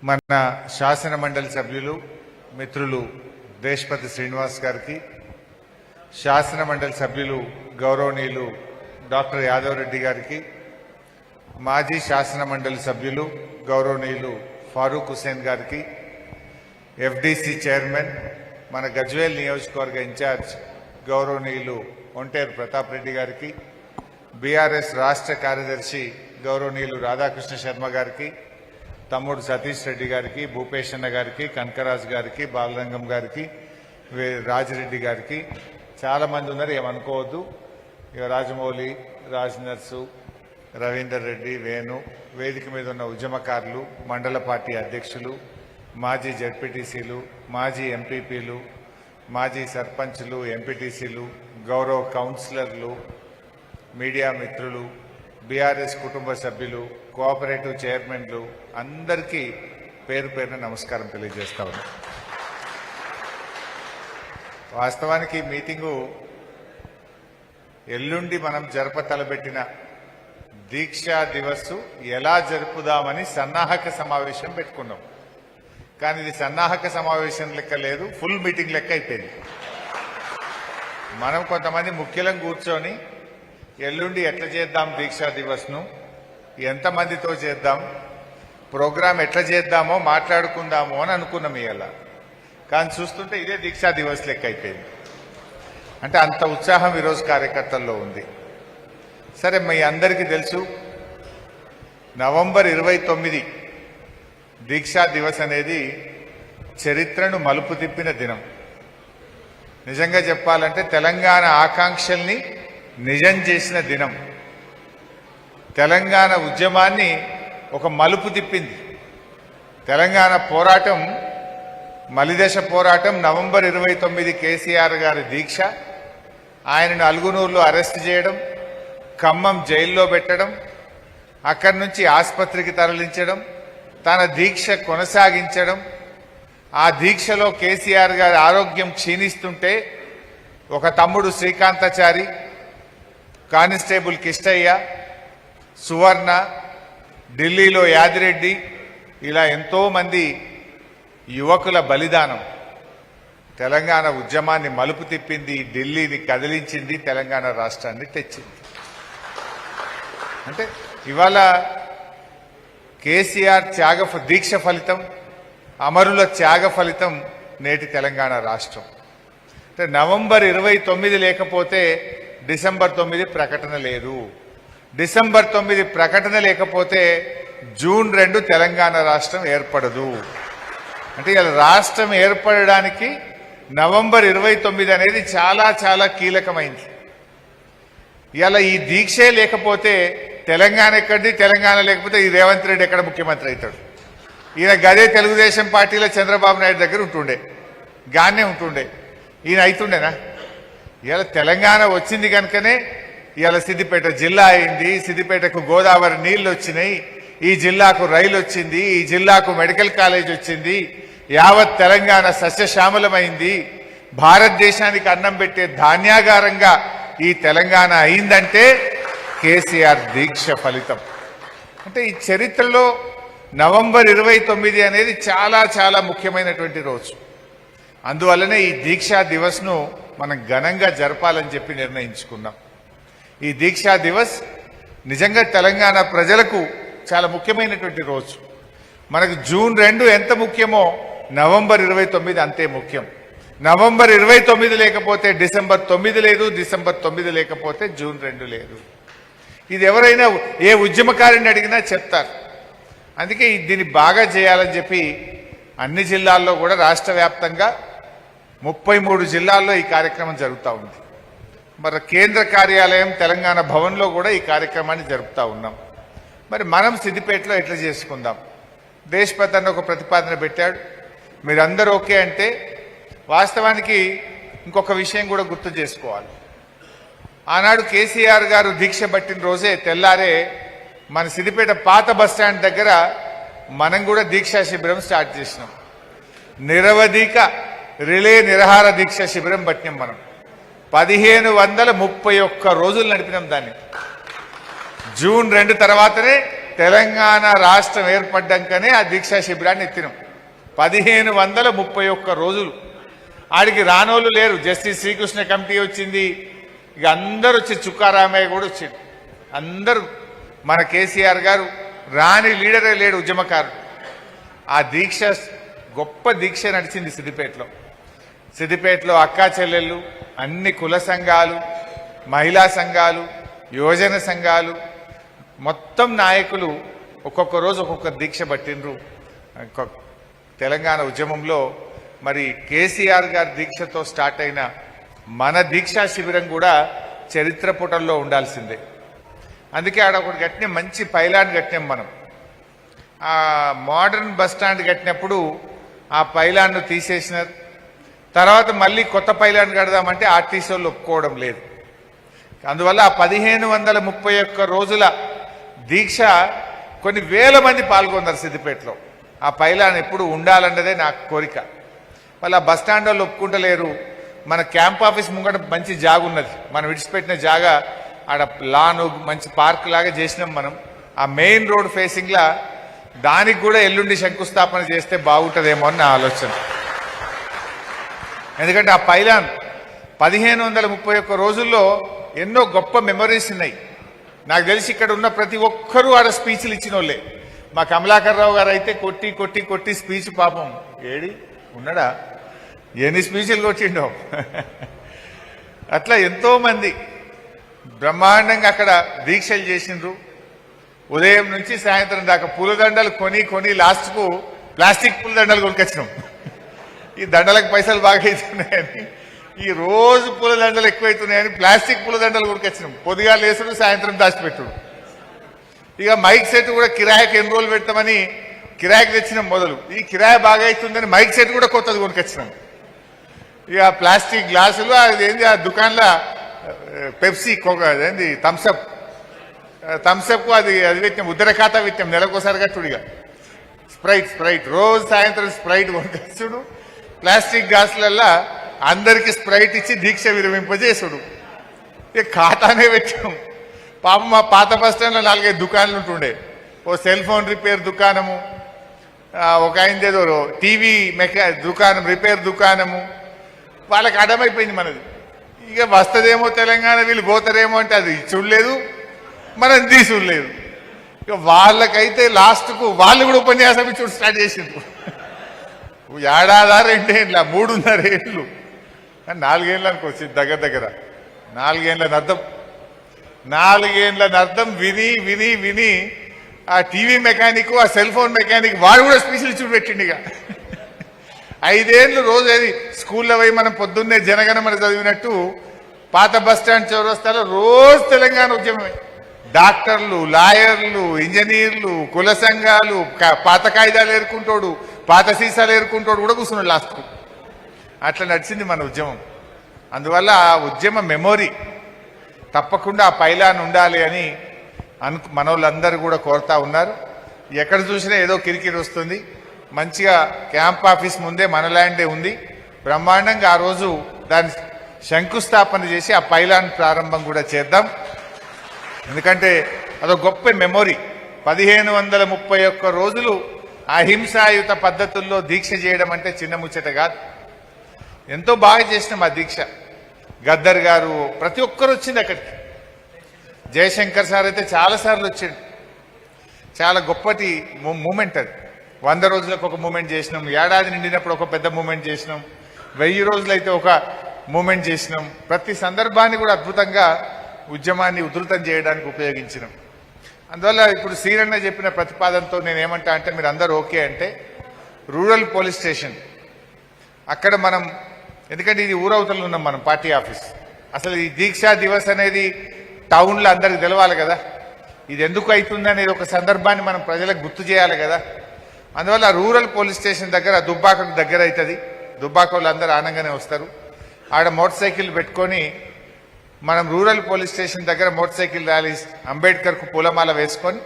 మన శాసన మండలి సభ్యులు మిత్రులు దేశపతి శ్రీనివాస్ గారికి, శాసన మండలి సభ్యులు గౌరవనీయులు డాక్టర్ యాదవ్ రెడ్డి గారికి, మాజీ శాసన మండలి సభ్యులు గౌరవనీయులు ఫారూక్ హుసేన్ గారికి, ఎఫ్డిసి చైర్మన్ మన గజ్వేల్ నియోజకవర్గ ఇన్ఛార్జ్ గౌరవనీయులు ఒంటేరు ప్రతాప్ రెడ్డి గారికి, బీఆర్ఎస్ రాష్ట్ర కార్యదర్శి గౌరవనీయులు రాధాకృష్ణ శర్మ గారికి, తమ్ముడు సతీష్ రెడ్డి గారికి, భూపేష్ అన్న గారికి, కనకరాజు గారికి, బాలరంగం గారికి, రాజిరెడ్డి గారికి, చాలామంది ఉన్నారు, ఏమనుకోవద్దు. ఇక రాజమౌళి, రాజ్ నర్సు, రవీందర్ రెడ్డి, వేణు, వేదిక మీద ఉన్న ఉద్యమకారులు, మండల పార్టీ అధ్యక్షులు, మాజీ జడ్పీటీసీలు, మాజీ ఎంపీపీలు, మాజీ సర్పంచ్లు, ఎంపీటీసీలు, గౌరవ కౌన్సిలర్లు, మీడియా మిత్రులు, బీఆర్ఎస్ కుటుంబ సభ్యులు, కోఆపరేటివ్ చైర్మన్లు అందరికీ పేరు పేరున నమస్కారం తెలియజేస్తా ఉన్నాం. వాస్తవానికి మీటింగు ఎల్లుండి మనం తలబెట్టిన దీక్షా దివస్ ఎలా జరుపుదామని సన్నాహక సమావేశం పెట్టుకున్నాం. కానీ ఇది సన్నాహక సమావేశం లెక్క లేదు, ఫుల్ మీటింగ్ లెక్క అయిపోయింది. మనం కొంతమంది ముఖ్యులం కూర్చొని ఎల్లుండి ఎట్లా చేద్దాం దీక్షా దివస్ను, ఎంతమందితో చేద్దాం, ప్రోగ్రాం ఎట్లా చేద్దామో మాట్లాడుకుందామో అని అనుకున్నాం ఇవాళ. కానీ చూస్తుంటే ఇదే దీక్షా దివస్ లెక్క అయిపోయింది. అంటే అంత ఉత్సాహం ఈరోజు కార్యకర్తల్లో ఉంది. సరే, మీ అందరికీ తెలుసు, నవంబర్ 29 దీక్షా దివస్ అనేది చరిత్రను మలుపు తిప్పిన దినం. నిజంగా చెప్పాలంటే తెలంగాణ ఆకాంక్షల్ని నిజం చేసిన దినం. తెలంగాణ ఉద్యమాన్ని ఒక మలుపు తిప్పింది. తెలంగాణ పోరాటం, మలిదశ పోరాటం నవంబర్ 29 కేసీఆర్ గారి దీక్ష. ఆయనను అల్గునూరులో అరెస్ట్ చేయడం, ఖమ్మం జైల్లో పెట్టడం, అక్కడి నుంచి ఆసుపత్రికి తరలించడం, తన దీక్ష కొనసాగించడం. ఆ దీక్షలో కేసీఆర్ గారి ఆరోగ్యం క్షీణిస్తుంటే ఒక తమ్ముడు శ్రీకాంతాచారి, కానిస్టేబుల్ కిష్టయ్య, సువర్ణ, ఢిల్లీలో యాదిరెడ్డి, ఇలా ఎంతోమంది యువకుల బలిదానం తెలంగాణ ఉద్యమాన్ని మలుపు తిప్పింది, ఢిల్లీని కదిలించింది, తెలంగాణ రాష్ట్రాన్ని తెచ్చింది. అంటే ఇవాళ కేసీఆర్ దీక్ష ఫలితం, అమరుల త్యాగ ఫలితం నేటి తెలంగాణ రాష్ట్రం. అంటే నవంబర్ 29 లేకపోతే డిసెంబర్ 9 ప్రకటన లేదు. డిసెంబర్ 9 ప్రకటన లేకపోతే జూన్ 2 తెలంగాణ రాష్ట్రం ఏర్పడదు. అంటే ఇలా రాష్ట్రం ఏర్పడడానికి నవంబర్ 29 అనేది చాలా చాలా కీలకమైంది. ఇలా ఈ దీక్షే లేకపోతే తెలంగాణ ఎక్కడిది, తెలంగాణ లేకపోతే ఈ రేవంత్ రెడ్డి ఎక్కడ ముఖ్యమంత్రి అవుతాడు? ఈయన గదే తెలుగుదేశం పార్టీలో చంద్రబాబు నాయుడు దగ్గర ఉంటుండే, గానే ఉంటుండే, ఈయన అవుతుండేనా? ఇలా తెలంగాణ వచ్చింది కనుకనే ఇవాళ సిద్దిపేట జిల్లా అయింది, సిద్దిపేటకు గోదావరి నీళ్లు వచ్చినాయి, ఈ జిల్లాకు రైలు వచ్చింది, ఈ జిల్లాకు మెడికల్ కాలేజ్ వచ్చింది, యావత్ తెలంగాణ సస్యశ్యామలమైంది, భారతదేశానికి అన్నం పెట్టే ధాన్యాగారంగా ఈ తెలంగాణ అయిందంటే కేసీఆర్ దీక్ష ఫలితం. అంటే ఈ చరిత్రలో నవంబర్ 29 అనేది చాలా చాలా ముఖ్యమైనటువంటి రోజు. అందువల్లనే ఈ దీక్షా దివస్ను మనం ఘనంగా జరపాలని చెప్పి నిర్ణయించుకున్నాం. ఈ దీక్షా దివస్ నిజంగా తెలంగాణ ప్రజలకు చాలా ముఖ్యమైనటువంటి రోజు. మనకు జూన్ 2 ఎంత ముఖ్యమో నవంబర్ 29 అంతే ముఖ్యం. నవంబర్ 29 లేకపోతే డిసెంబర్ 9 లేదు, డిసెంబర్ 9 లేకపోతే జూన్ 2 లేదు. ఇది ఎవరైనా ఏ ఉద్యమకారిని అడిగినా చెప్తారు. అందుకే దీన్ని బాగా చేయాలని చెప్పి అన్ని జిల్లాల్లో కూడా రాష్ట్ర వ్యాప్తంగా 33 జిల్లాల్లో ఈ కార్యక్రమం జరుగుతూ ఉంది. మరి కేంద్ర కార్యాలయం తెలంగాణ భవన్లో కూడా ఈ కార్యక్రమాన్ని జరుపుతూ ఉన్నాం. మరి మనం సిద్దిపేటలో ఎట్లా చేసుకుందాం? దేశపతి అన్న ఒక ప్రతిపాదన పెట్టాడు. మీరందరూ ఓకే అంటే వాస్తవానికి ఇంకొక విషయం కూడా గుర్తు చేసుకోవాలి. ఆనాడు కేసీఆర్ గారు దీక్ష పట్టిన రోజే తెల్లారే మన సిద్దిపేట పాత బస్టాండ్ దగ్గర మనం కూడా దీక్షా శిబిరం స్టార్ట్ చేసినాం. నిరవధిక రిలే నిరహార దీక్ష శిబిరం పట్టినాం. మనం 1531 రోజులు నడిపినాం దాన్ని. జూన్ 2 తర్వాతనే తెలంగాణ రాష్ట్రం ఏర్పడ్డాకనే ఆ దీక్షా శిబిరాన్ని ఎత్తినాం. 1531 రోజులు. ఆడికి రానోళ్ళు లేరు. జస్టిస్ శ్రీకృష్ణ కమిటీ వచ్చింది, ఇక అందరు వచ్చి చుక్కారామయ్య కూడా వచ్చింది. అందరూ మన కేసీఆర్ గారు రాని లీడరే లేడు ఉద్యమకారుడు. ఆ దీక్ష గొప్ప దీక్ష నడిచింది సిద్దిపేటలో. సిద్దిపేటలో అక్కా చెల్లెళ్ళు, అన్ని కుల సంఘాలు, మహిళా సంఘాలు, యువజన సంఘాలు, మొత్తం నాయకులు ఒక్కొక్క రోజు ఒక్కొక్క దీక్ష పట్టినరు. తెలంగాణ ఉద్యమంలో మరి కేసీఆర్ గారి దీక్షతో స్టార్ట్ అయిన మన దీక్షా శిబిరం కూడా చరిత్ర పుటల్లో ఉండాల్సిందే. అందుకే ఆడ ఒకటి కట్టినాం, మంచి పైలాన్ కట్టినాం మనం. ఆ మోడర్న్ బస్ స్టాండ్ కట్టినప్పుడు ఆ పైలాన్ను తీసేసినారు. తర్వాత మళ్ళీ కొత్త పైలాన్ కడదామంటే ఆర్టీసీ వాళ్ళు ఒప్పుకోవడం లేదు. అందువల్ల ఆ 1531 రోజుల దీక్ష కొన్ని వేల మంది పాల్గొన్నారు సిద్దిపేటలో. ఆ పైలాన్ ఎప్పుడు ఉండాలన్నదే నా కోరిక. మళ్ళీ ఆ బస్ స్టాండ్ వాళ్ళు ఒప్పుకుంటలేరు. మన క్యాంప్ ఆఫీస్ ముంగట మంచి జాగా ఉన్నది, మనం విడిచిపెట్టిన జాగా ఆడ లాను మంచి పార్క్ లాగా చేసినాం మనం. ఆ మెయిన్ రోడ్ ఫేసింగ్లా దానికి కూడా ఎల్లుండి శంకుస్థాపన చేస్తే బాగుంటుందేమో అని నా ఆలోచన. ఎందుకంటే ఆ పైలాన్ 1531 రోజుల్లో ఎన్నో గొప్ప మెమరీస్ ఉన్నాయి. నాకు తెలిసి ఇక్కడ ఉన్న ప్రతి ఒక్కరూ ఆడ స్పీచ్లు ఇచ్చిన వాళ్ళే. మా కమలాకర్ రావు గారు అయితే కొట్టి కొట్టి కొట్టి స్పీచ్, పాపం ఏడి ఉన్నాడా, ఎన్ని స్పీచ్లు కొట్టిండో. అట్లా ఎంతో మంది బ్రహ్మాండంగా అక్కడ దీక్షలు చేసిండ్రు. ఉదయం నుంచి సాయంత్రం దాకా పూలదండలు కొని కొని లాస్ట్కు ప్లాస్టిక్ పూలదండలు కొనుకొచ్చినాం. ఈ దండలకు పైసలు బాగా అవుతున్నాయని, ఈ రోజు పూలదండలు ఎక్కువైతున్నాయని ప్లాస్టిక్ పూలదండలు కొనుకొచ్చినాం. పొద్దుగా లేసుడు, సాయంత్రం దాచిపెట్టుడు. ఇక మైక్ సెట్ కూడా కిరాయికి ఎన్ని రోజులు పెడతామని కిరాయికి తెచ్చినాం మొదలు. ఈ కిరాయి బాగా అవుతుందని మైక్ సెట్ కూడా కొత్తది కొనుకొచ్చినాం. ఇక ప్లాస్టిక్ గ్లాసులు, అదేంది ఆ దుకాణంలో పెప్సీ, అదేంది థమ్సప్ అది పెట్టినాం, ఉద్దర ఖాతా పెట్టినాం, నెలకోసారి కట్టుడిగా. స్ప్రైట్ రోజు సాయంత్రం స్ప్రైట్ కొనుకొచ్చుడు. ప్లాస్టిక్ గ్లాసులల్లా అందరికి స్ప్రైట్ ఇచ్చి దీక్ష విరమింపజేసుడు. ఇక ఖాతానే పెట్టాం. పాపం మా పాత బస్ స్టాండ్లో 4-5 దుకాణాలు ఉంటుండే. ఓ సెల్ ఫోన్ రిపేర్ దుకాణము, ఒక ఆయనదేదో టీవీ దుకాణం, రిపేర్ దుకాణము. వాళ్ళకి అడమైపోయింది మనది. ఇక వస్తుందేమో తెలంగాణ, వీళ్ళు పోతారేమో అంటే అది చూడలేదు, మనం తీసులేదు. ఇక వాళ్ళకైతే లాస్ట్కు వాళ్ళు కూడా ఉపన్యాసం ఇచ్చి స్టార్ట్ చేసిండ్రు. 2 ఏళ్ళ 3.5 ఏళ్ళు, 4 ఏళ్ళు అనుకోవచ్చు దగ్గర 4 ఏళ్ళ అర్థం విని విని విని ఆ టీవీ మెకానిక్, ఆ సెల్ ఫోన్ మెకానిక్ వాడు కూడా స్పీచ్లు చూడు పెట్టిండు. ఇక 5 ఏళ్ళు రోజు అది స్కూల్లో పోయి మనం పొద్దున్నే జనగణమన చదివినట్టు పాత బస్టాండ్ చౌరస్తాలో రోజు తెలంగాణ ఉద్యమమే. డాక్టర్లు, లాయర్లు, ఇంజనీర్లు, కుల సంఘాలు, పాత కాయిదాలు ఏరుకుంటాడు, పాత సీసాలు ఏరుకుంటాడు కూడా కూర్చున్నాడు లాస్ట్కు. అట్లా నడిచింది మన ఉద్యమం. అందువల్ల ఆ ఉద్యమ మెమొరీ తప్పకుండా ఆ పైలాన్ ఉండాలి అని మనోళ్ళందరూ కూడా కోరుతా ఉన్నారు. ఎక్కడ చూసినా ఏదో కిరికిరి వస్తుంది. మంచిగా క్యాంప్ ఆఫీస్ ముందే మన ల్యాండే ఉంది. బ్రహ్మాండంగా ఆ రోజు దాన్ని శంకుస్థాపన చేసి ఆ పైలాన్ ప్రారంభం కూడా చేద్దాం. ఎందుకంటే అదొక గొప్ప మెమొరీ. 1531 రోజులు అహింసాయుత పద్ధతుల్లో దీక్ష చేయడం అంటే చిన్న ముచ్చట కాదు. ఎంతో బాగా చేసినాం ఆ దీక్ష. గద్దర్ గారు ప్రతి ఒక్కరు వచ్చింది అక్కడికి. జయశంకర్ సార్ అయితే చాలాసార్లు వచ్చిండు. చాలా గొప్పటి మూమెంట్ అది. 100 రోజులకు ఒక మూమెంట్ చేసినాం, ఏడాది నిండినప్పుడు ఒక పెద్ద మూమెంట్ చేసినాం, 1000 రోజులైతే ఒక మూమెంట్ చేసినాం. ప్రతి సందర్భాన్ని కూడా అద్భుతంగా ఉద్యమాన్ని ఉధృతం చేయడానికి ఉపయోగించినాం. అందువల్ల ఇప్పుడు శ్రీరన్న చెప్పిన ప్రతిపాదనతో నేనేమంటా అంటే, మీరు అందరూ ఓకే అంటే రూరల్ పోలీస్ స్టేషన్ అక్కడ మనం, ఎందుకంటే ఇది ఊరవతలు ఉన్నాం మనం పార్టీ ఆఫీస్. అసలు ఈ దీక్షా దివస్ అనేది టౌన్లో అందరికి తెలవాలి కదా, ఇది ఎందుకు అవుతుంది అనేది ఒక సందర్భాన్ని మనం ప్రజలకు గుర్తు చేయాలి కదా. అందువల్ల రూరల్ పోలీస్ స్టేషన్ దగ్గర దుబ్బాకకు దగ్గర అవుతుంది. దుబ్బాక వాళ్ళు అందరూ ఆనంగానే వస్తారు. ఆడ మోటార్ సైకిల్ పెట్టుకొని మనం రూరల్ పోలీస్ స్టేషన్ దగ్గర మోటార్ సైకిల్ ర్యాలీ అంబేద్కర్కు పూలమాల వేసుకొని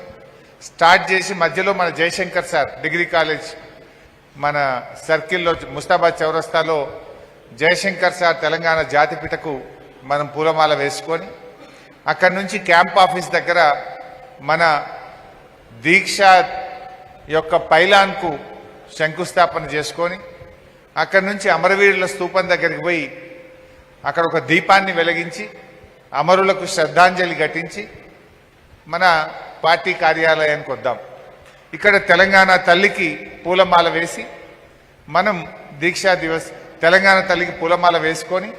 స్టార్ట్ చేసి మధ్యలో మన జయశంకర్ సార్ డిగ్రీ కాలేజ్ మన సర్కిల్లో ముస్తాబాద్ చౌరస్తాలో జయశంకర్ సార్ తెలంగాణ జాతిపితకు మనం పూలమాల వేసుకొని అక్కడి నుంచి క్యాంప్ ఆఫీస్ దగ్గర మన దీక్ష యొక్క పైలాన్కు శంకుస్థాపన చేసుకొని అక్కడి నుంచి అమరవీరుల స్తూపం దగ్గరికి పోయి అక్కడ ఒక దీపాన్ని వెలిగించి అమరులకు శ్రద్ధాంజలి ఘటించి మన పార్టీ కార్యాలయానికి వద్దాం. ఇక్కడ తెలంగాణ తల్లికి పూలమాల వేసి మనం దీక్షా దివస్ తెలంగాణ తల్లికి పూలమాల వేసుకొని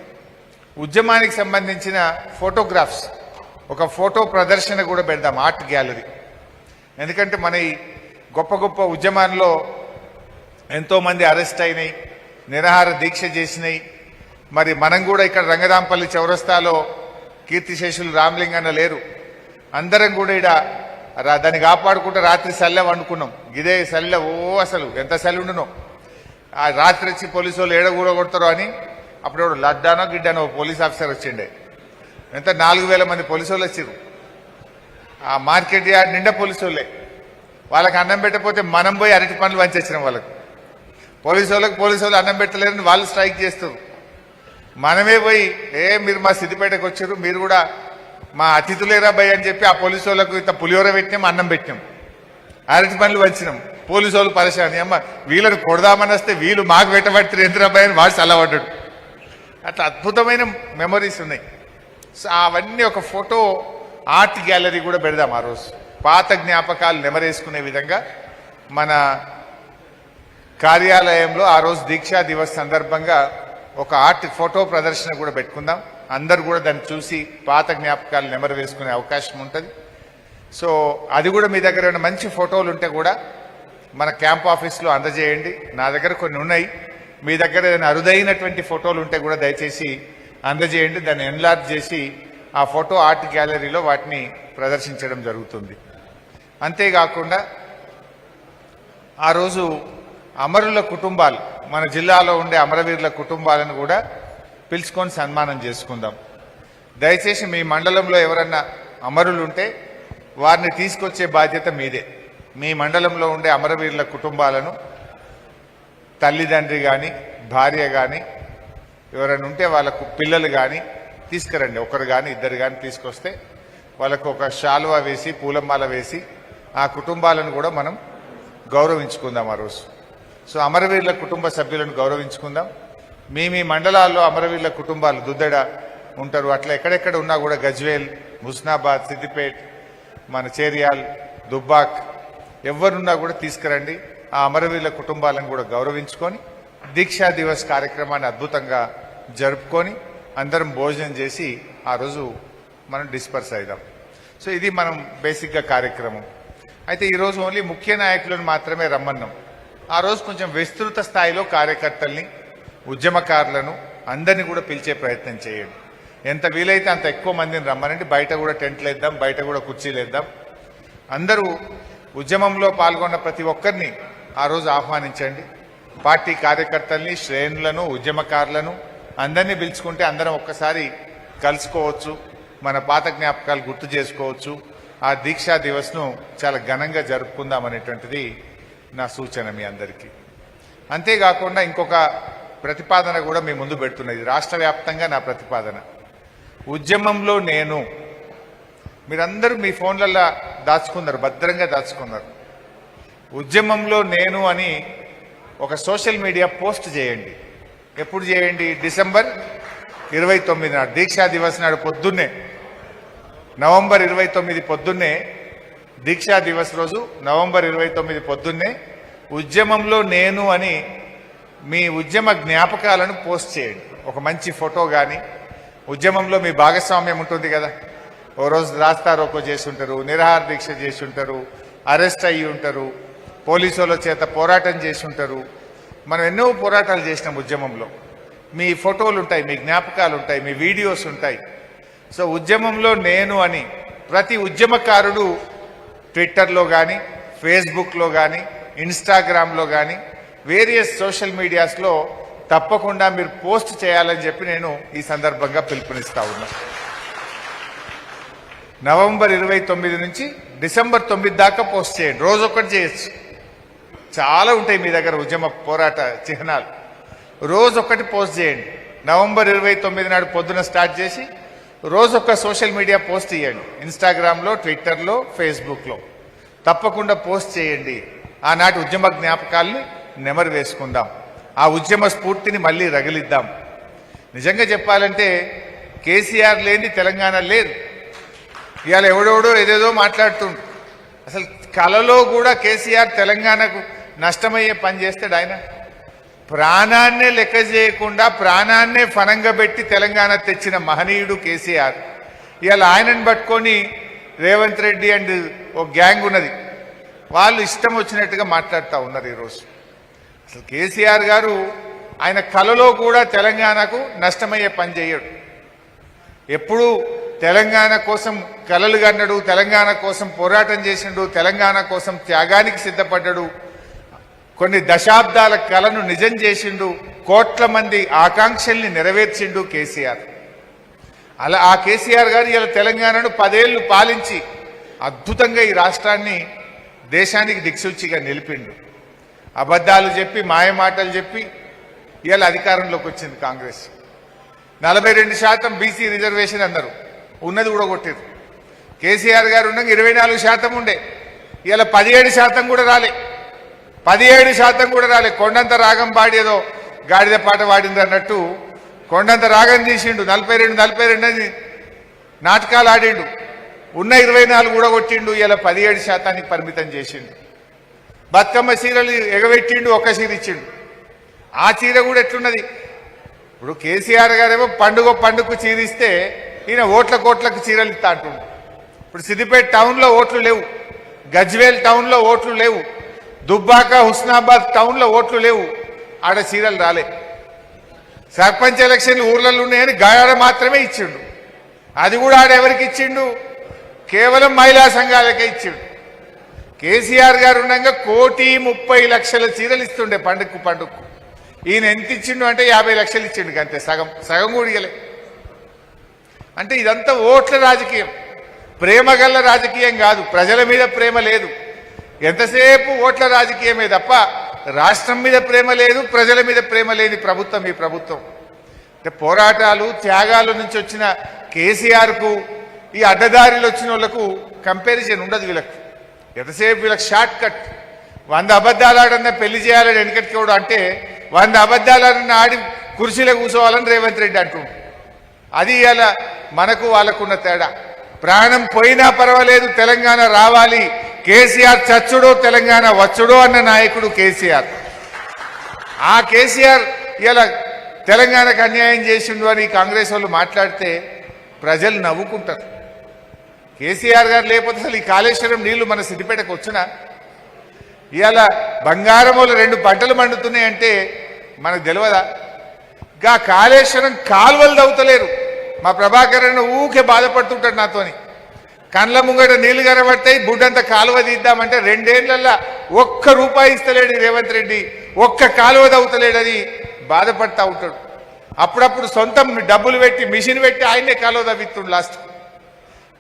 ఉద్యమానికి సంబంధించిన ఫోటోగ్రాఫ్స్ ఒక ఫోటో ప్రదర్శన కూడా పెడదాం, ఆర్ట్ గ్యాలరీ. ఎందుకంటే మన ఈ గొప్ప గొప్ప ఉద్యమాల్లో ఎంతోమంది అరెస్ట్ అయినాయి, నిరాహార దీక్ష చేసినాయి. మరి మనం కూడా ఇక్కడ రంగరాంపల్లి చౌరస్తాలో కీర్తిశేషులు రామలింగన్న లేరు, అందరం కూడా ఇక్కడ దాన్ని కాపాడుకుంటూ రాత్రి సల్లె వండుకున్నాం. ఇదే సల్లె అసలు ఎంత సల్లి ఉండునో. ఆ రాత్రి వచ్చి పోలీసు వాళ్ళు ఏడగూడ కొడతారో అని అప్పుడు లడ్డానో గిడ్డానో పోలీస్ ఆఫీసర్ వచ్చిండే. ఎంత 4,000 మంది పోలీసు వాళ్ళు వచ్చారు. ఆ మార్కెట్ యార్డ్ నిండా పోలీసు వాళ్ళే. వాళ్ళకి అన్నం పెట్టకపోతే మనం పోయి అరటి పండ్లు వంచేసినాం వాళ్ళకి. పోలీసు వాళ్ళు అన్నం పెట్టలేరని వాళ్ళు స్ట్రైక్ చేస్తారు. మనమే పోయి మీరు మా సిద్దిపేటకు వచ్చారు, మీరు కూడా మా అతిథులేరా భయ్ అని చెప్పి ఆ పోలీసు వాళ్ళకు ఇంత పులిహోర పెట్టినాం, అన్నం పెట్టినాం, అరటి పండ్లు వంచినాం. పోలీసు వాళ్ళు పరిశాని అమ్మ వీళ్ళని కొడదామని వస్తే వీళ్ళు మాకు పెట్టబట్టి ఎంద్రాబాయ్ అని వాడు చల్లబడ్డాడు. అట్లా అద్భుతమైన మెమరీస్ ఉన్నాయి. సో అవన్నీ ఒక ఫోటో ఆర్ట్ గ్యాలరీ కూడా పెడదాం ఆ రోజు. పాత జ్ఞాపకాలు నెమరేసుకునే విధంగా మన కార్యాలయంలో ఆ రోజు దీక్షా దివస్ సందర్భంగా ఒక ఆర్ట్ ఫోటో ప్రదర్శన కూడా పెట్టుకుందాం. అందరు కూడా దాన్ని చూసి పాత జ్ఞాపకాలు నెమరు వేసుకునే అవకాశం ఉంటుంది. సో అది కూడా మీ దగ్గర ఏమైనా మంచి ఫోటోలు ఉంటే కూడా మన క్యాంప్ ఆఫీస్లో అందజేయండి. నా దగ్గర కొన్ని ఉన్నాయి. మీ దగ్గర ఏదైనా అరుదైనటువంటి ఫోటోలు ఉంటే కూడా దయచేసి అందజేయండి. దాన్ని ఎన్లార్జ్ చేసి ఆ ఫోటో ఆర్ట్ గ్యాలరీలో వాటిని ప్రదర్శించడం జరుగుతుంది. అంతేకాకుండా ఆ రోజు అమరుల కుటుంబాలు, మన జిల్లాలో ఉండే అమరవీరుల కుటుంబాలను కూడా పిలుచుకొని సన్మానం చేసుకుందాం. దయచేసి మీ మండలంలో ఎవరన్నా అమరులు ఉంటే వారిని తీసుకొచ్చే బాధ్యత మీదే. మీ మండలంలో ఉండే అమరవీరుల కుటుంబాలను తల్లిదండ్రి కానీ భార్య కానీ ఎవరైనా ఉంటే వాళ్ళకు పిల్లలు కానీ తీసుకురండి. ఒకరు కానీ ఇద్దరు కానీ తీసుకొస్తే వాళ్ళకు ఒక శాలువా వేసి పూలమాల వేసి ఆ కుటుంబాలను కూడా మనం గౌరవించుకుందాం ఆ రోజు. సో అమరవీరుల కుటుంబ సభ్యులను గౌరవించుకుందాం. మీ మండలాల్లో అమరవీరుల కుటుంబాలు దుద్దెడ ఉంటారు, అట్లా ఎక్కడెక్కడ ఉన్నా కూడా గజ్వేల్, హుస్నాబాద్, సిద్దిపేట్, మన చేరియాల్, దుబ్బాక్ ఎవరున్నా కూడా తీసుకురండి. ఆ అమరవీరుల కుటుంబాలను కూడా గౌరవించుకొని దీక్షా దివస్ కార్యక్రమాన్ని అద్భుతంగా జరుపుకొని అందరం భోజనం చేసి ఆ రోజు మనం డిస్పర్స్ అయిదాం. సో ఇది మనం బేసిక్గా కార్యక్రమం. అయితే ఈరోజు ఓన్లీ ముఖ్య నాయకులను మాత్రమే రమ్మన్నాం. ఆ రోజు కొంచెం విస్తృత స్థాయిలో కార్యకర్తల్ని, ఉద్యమకారులను అందరినీ కూడా పిలిచే ప్రయత్నం చేయండి. ఎంత వీలైతే అంత ఎక్కువ మందిని రమ్మనండి. బయట కూడా టెంట్లు వేద్దాం, బయట కూడా కుర్చీలు వేద్దాం. అందరూ ఉద్యమంలో పాల్గొన్న ప్రతి ఒక్కరిని ఆ రోజు ఆహ్వానించండి. పార్టీ కార్యకర్తల్ని, శ్రేణులను, ఉద్యమకారులను అందరినీ పిలుచుకుంటే అందరం ఒక్కసారి కలుసుకోవచ్చు, మన పాత జ్ఞాపకాలు గుర్తు చేసుకోవచ్చు. ఆ దీక్షా దివస్ను చాలా ఘనంగా జరుపుకుందాం అనేటువంటిది నా సూచన మీ అందరికీ. అంతేకాకుండా ఇంకొక ప్రతిపాదన కూడా మీ ముందు పెడుతున్నది. రాష్ట్ర వ్యాప్తంగా నా ప్రతిపాదన, ఉద్యమంలో నేను. మీరందరూ మీ ఫోన్లలో దాచుకున్నారు, భద్రంగా దాచుకున్నారు. ఉద్యమంలో నేను అని ఒక సోషల్ మీడియా పోస్ట్ చేయండి. ఎప్పుడు చేయండి? డిసెంబర్ 29 నాడు, దీక్షా దివస్ నాడు పొద్దున్నే, నవంబర్ 29 పొద్దున్నే, దీక్షా దివస్ రోజు నవంబర్ 29 పొద్దున్నే ఉద్యమంలో నేను అని మీ ఉద్యమ జ్ఞాపకాలను పోస్ట్ చేయండి. ఒక మంచి ఫోటో కానీ, ఉద్యమంలో మీ భాగస్వామ్యం ఉంటుంది కదా. ఓ రోజు రాస్తా రోకో చేసి ఉంటారు, నిరాహార దీక్ష చేసి ఉంటారు, అరెస్ట్ అయ్యి ఉంటారు, పోలీసుల చేత పోరాటం చేసి ఉంటారు. మనం ఎన్నో పోరాటాలు చేసినాం ఉద్యమంలో. మీ ఫోటోలు ఉంటాయి, మీ జ్ఞాపకాలు ఉంటాయి, మీ వీడియోస్ ఉంటాయి. సో ఉద్యమంలో నేను అని ప్రతి ఉద్యమకారుడు ట్విట్టర్లో కానీ, ఫేస్బుక్లో కానీ, ఇన్స్టాగ్రామ్లో కానీ, వేరియస్ సోషల్ మీడియాస్లో తప్పకుండా మీరు పోస్ట్ చేయాలని చెప్పి నేను ఈ సందర్భంగా పిలుపునిస్తా ఉన్నా. నవంబర్ 29 నుంచి డిసెంబర్ 9 దాకా పోస్ట్ చేయండి. రోజొక్కటి చేయొచ్చు. చాలా ఉంటాయి మీ దగ్గర ఉద్యమ పోరాట చిహ్నాలు. రోజొక్కటి పోస్ట్ చేయండి. నవంబర్ 29 నాడు పొద్దున స్టార్ట్ చేసి రోజొక్క సోషల్ మీడియా పోస్ట్ ఇవ్వండి. ఇన్స్టాగ్రామ్లో, ట్విట్టర్లో, ఫేస్బుక్లో. తప్పకుండా పోస్ట్ చేయండి. ఆనాటి ఉద్యమ జ్ఞాపకాల్ని నెమరు వేసుకుందాం. ఆ ఉద్యమ స్ఫూర్తిని మళ్ళీ రగిలిద్దాం. నిజంగా చెప్పాలంటే కేసీఆర్ లేని తెలంగాణ లేదు. ఇవాళ ఎవడెవడో ఏదేదో మాట్లాడుతుండు. అసలు కలలో కూడా కేసీఆర్ తెలంగాణకు నష్టమయ్యే పని చేస్తాడు. ఆయన ప్రాణాన్నే లెక్క చేయకుండా ప్రాణాన్నే ఫనంగా పెట్టి తెలంగాణ తెచ్చిన మహనీయుడు కేసీఆర్. ఇవాళ ఆయనను పట్టుకొని రేవంత్ రెడ్డి అండ్ ఓ గ్యాంగ్ ఉన్నది, వాళ్ళు ఇష్టం వచ్చినట్టుగా మాట్లాడుతూ ఉన్నారు ఈరోజు. అసలు కేసీఆర్ గారు ఆయన కలలో కూడా తెలంగాణకు నష్టమయ్యే పని చేయడు. ఎప్పుడూ తెలంగాణ కోసం కలలు కన్నాడు, తెలంగాణ కోసం పోరాటం చేసిండు, తెలంగాణ కోసం త్యాగానికి సిద్ధపడ్డాడు, కొన్ని దశాబ్దాల కలను నిజం చేసిండు, కోట్ల మంది ఆకాంక్షల్ని నెరవేర్చిండు కేసీఆర్. అలా ఆ కేసీఆర్ గారు ఇలా తెలంగాణను 10 ఏళ్లు పాలించి అద్భుతంగా ఈ రాష్ట్రాన్ని దేశానికి దిక్సూచిగా నిలిపిండు. అబద్ధాలు చెప్పి మాయమాటలు చెప్పి ఇలా అధికారంలోకి వచ్చింది కాంగ్రెస్. 42% బీసీ రిజర్వేషన్ అన్నారు, ఉన్నది కూడా కొట్టారు. కేసీఆర్ గారు ఉండగా 24% ఉండే, ఇలా 17% కూడా రాలే. 17% కూడా రాలే. కొండంత రాగం పాడేదో గాడిద పాట పాడింది అన్నట్టు కొండంత రాగం తీసిండు. 42 అని నాటకాలు ఆడిండు. ఉన్న 24 కూడా కొట్టిండు. ఇలా 17% పరిమితం చేసిండు. బతుకమ్మ చీరలు ఎగబెట్టిండు, ఒక్క చీర ఇచ్చిండు. ఆ చీర కూడా ఎట్లున్నది? ఇప్పుడు కేసీఆర్ గారేమో పండుగకు చీర ఇస్తే ఈయన కోట్లకు చీరలు ఇస్తా అంటుండు. ఇప్పుడు సిద్దిపేట టౌన్లో ఓట్లు లేవు, గజ్వేల్ టౌన్లో ఓట్లు లేవు, దుబ్బాక హుస్నాబాద్ టౌన్లో ఓట్లు లేవు, ఆడ చీరలు రాలే. సర్పంచ్ ఎలక్షన్లు ఊర్లలో ఉన్నాయని గాయాడ మాత్రమే ఇచ్చిండు. అది కూడా ఆడ ఎవరికి ఇచ్చిండు? కేవలం మహిళా సంఘాలకే ఇచ్చిండు. కేసీఆర్ గారు ఉండగా 1,30,00,000 చీరలు ఇస్తుండే పండుగకు. ఈయన ఎంత ఇచ్చిండు అంటే 50 లక్షలు ఇచ్చిండు, అంతే. సగం కూడా ఇయ్యలే. అంటే ఇదంతా ఓట్ల రాజకీయం, ప్రేమ గల్ల రాజకీయం కాదు. ప్రజల మీద ప్రేమ లేదు, ఎంతసేపు ఓట్ల రాజకీయమే తప్ప రాష్ట్రం మీద ప్రేమ లేదు, ప్రజల మీద ప్రేమ లేని ప్రభుత్వం ఈ ప్రభుత్వం. అంటే పోరాటాలు త్యాగాల నుంచి వచ్చిన కేసీఆర్కు ఈ అడ్డదారిలో వచ్చిన వాళ్ళకు కంపారిజన్ ఉండదు. వీళ్ళకు ఎంతసేపు వీళ్ళకి షార్ట్ కట్. 100 అబద్ధాలు ఆడన్నా పెళ్లి చేయాలని వెనకటికోడు అంటే 100 అబద్ధాలన్నా ఆడి కుర్చీలో కూర్చోవాలని రేవంత్ రెడ్డి అంటుండు. అది ఇలా మనకు వాళ్ళకున్న తేడా. ప్రాణం పోయినా పర్వాలేదు, తెలంగాణ రావాలి, కేసీఆర్ చచ్చుడో తెలంగాణ వచ్చుడో అన్న నాయకుడు కేసీఆర్. ఆ కేసీఆర్ ఇలా తెలంగాణకు అన్యాయం చేసిండు అని కాంగ్రెస్ వాళ్ళు మాట్లాడితే ప్రజలు నవ్వుకుంటారు. కేసీఆర్ గారు లేకపోతే అసలు ఈ కాళేశ్వరం నీళ్లు మన సిద్దిపేటకు వచ్చినా? ఇవాళ బంగారం వాళ్ళు 2 పంటలు మండుతున్నాయంటే మనకు తెలియదా? గా కాళేశ్వరం కాలువలు తవ్వుతలేరు. మా ప్రభాకర్ ఊకే బాధపడుతుంటాడు నాతోని. కండ్ల ముంగట నీళ్లు కనబడతాయి, బుడ్డంత కాలువ తీద్దామంటే 2 ఏళ్లలో ₹1 ఇస్తలేడు రేవంత్ రెడ్డి, ఒక్క కాలువ తవ్వుతలేడని బాధపడతా ఉంటాడు. అప్పుడప్పుడు సొంతం డబ్బులు పెట్టి మిషన్ పెట్టి ఆయనే కాలువ తవ్విస్తుండు లాస్ట్.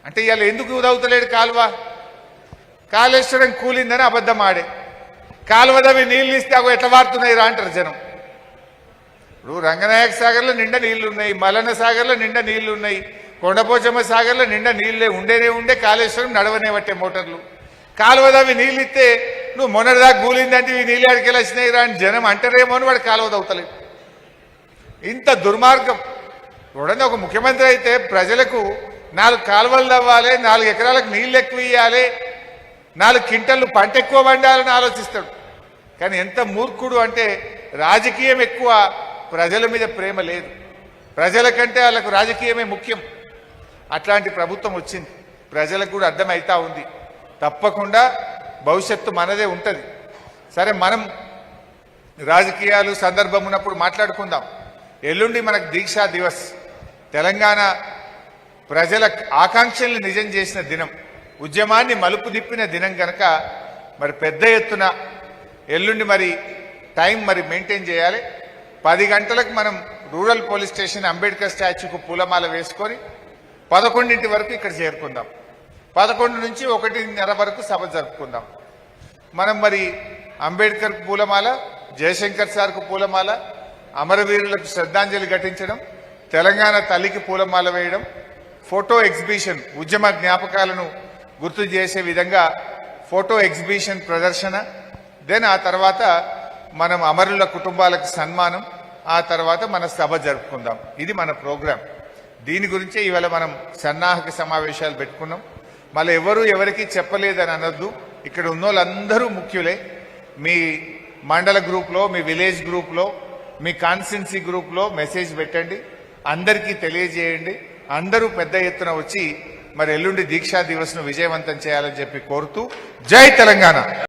అంటే ఇవాళ ఎందుకు తవ్వుతలేడు కాలువ? కాళేశ్వరం కూలిందని అబద్ధం ఆడే. కాలువ తవ్వి నీళ్ళు ఇస్తే అవి ఎట్లా వారుతున్నాయి రా అంటారు జనం. ఇప్పుడు రంగనాయక సాగర్లో నిండా నీళ్లు ఉన్నాయి, మల్లన్న సాగర్లో నిండా నీళ్లు ఉన్నాయి, కొండపోచమ్మ సాగర్లో నిండా నీళ్ళే ఉండే కాళేశ్వరం నడవనే పట్టే మోటార్లు. కాలువ తవ్వి నీళ్ళు ఇస్తే నువ్వు మొన్నటిదాకా కూలిందంటే ఈ నీళ్ళు అడికెళ్ళి వచ్చినాయి రా అని జనం అంటారేమో అని వాడు కాలువ తవ్వుతలేదు. ఇంత దుర్మార్గం. చూడండి, ఒక ముఖ్యమంత్రి అయితే ప్రజలకు 4 కాలువలు తవ్వాలి, 4 ఎకరాలకు నీళ్ళు ఎక్కువ ఇవ్వాలి, 4 క్వింటళ్ళు పంట ఎక్కువ పండాలని ఆలోచిస్తాడు. కానీ ఎంత మూర్ఖుడు అంటే రాజకీయం ఎక్కువ, ప్రజల మీద ప్రేమ లేదు. ప్రజల కంటే వాళ్ళకు రాజకీయమే ముఖ్యం. అట్లాంటి ప్రభుత్వం వచ్చింది. ప్రజలకు కూడా అర్థమవుతా ఉంది. తప్పకుండా భవిష్యత్తు మనదే ఉంటుంది. సరే, మనం రాజకీయాలు సందర్భం ఉన్నప్పుడు మాట్లాడుకుందాం. ఎల్లుండి మనకు దీక్షా దివస్, తెలంగాణ ప్రజల ఆకాంక్షల్ని నిజం చేసిన దినం, ఉద్యమాన్ని మలుపు తిప్పిన దినం కనుక మరి పెద్ద ఎత్తున ఎల్లుండి మరి టైం మరి మెయింటైన్ చేయాలి. 10 గంటలకు మనం రూరల్ పోలీస్ స్టేషన్ అంబేద్కర్ స్టాచ్యూకు పూలమాల వేసుకొని 11 వరకు ఇక్కడ చేరుకుందాం. 11 నుంచి 1:30 వరకు సభ జరుపుకుందాం. మనం మరి అంబేద్కర్కు పూలమాల, జయశంకర్ సార్కు పూలమాల, అమరవీరులకు శ్రద్ధాంజలి ఘటించడం, తెలంగాణ తల్లికి పూలమాల వేయడం, ఫోటో ఎగ్జిబిషన్, ఉద్యమ జ్ఞాపకాలను గుర్తు చేసే విధంగా ఫోటో ఎగ్జిబిషన్ ప్రదర్శన, దెన్ ఆ తర్వాత మనం అమరుల కుటుంబాలకు సన్మానం, ఆ తర్వాత మన సభ జరుపుకుందాం. ఇది మన ప్రోగ్రాం. దీని గురించే ఇవాళ మనం సన్నాహక సమావేశాలు పెట్టుకున్నాం. మళ్ళీ ఎవరు ఎవరికి చెప్పలేదని అనొద్దు. ఇక్కడ ఉన్న వాళ్ళందరూ ముఖ్యులే. మీ మండల గ్రూప్లో, మీ విలేజ్ గ్రూప్లో, మీ కాన్స్టిట్యున్సీ గ్రూప్లో మెసేజ్ పెట్టండి, అందరికీ తెలియజేయండి. అందరూ పెద్ద ఎత్తున వచ్చి మరి ఎల్లుండి దీక్షా దివస్ను విజయవంతం చేయాలని చెప్పి కోరుతూ, జై తెలంగాణ.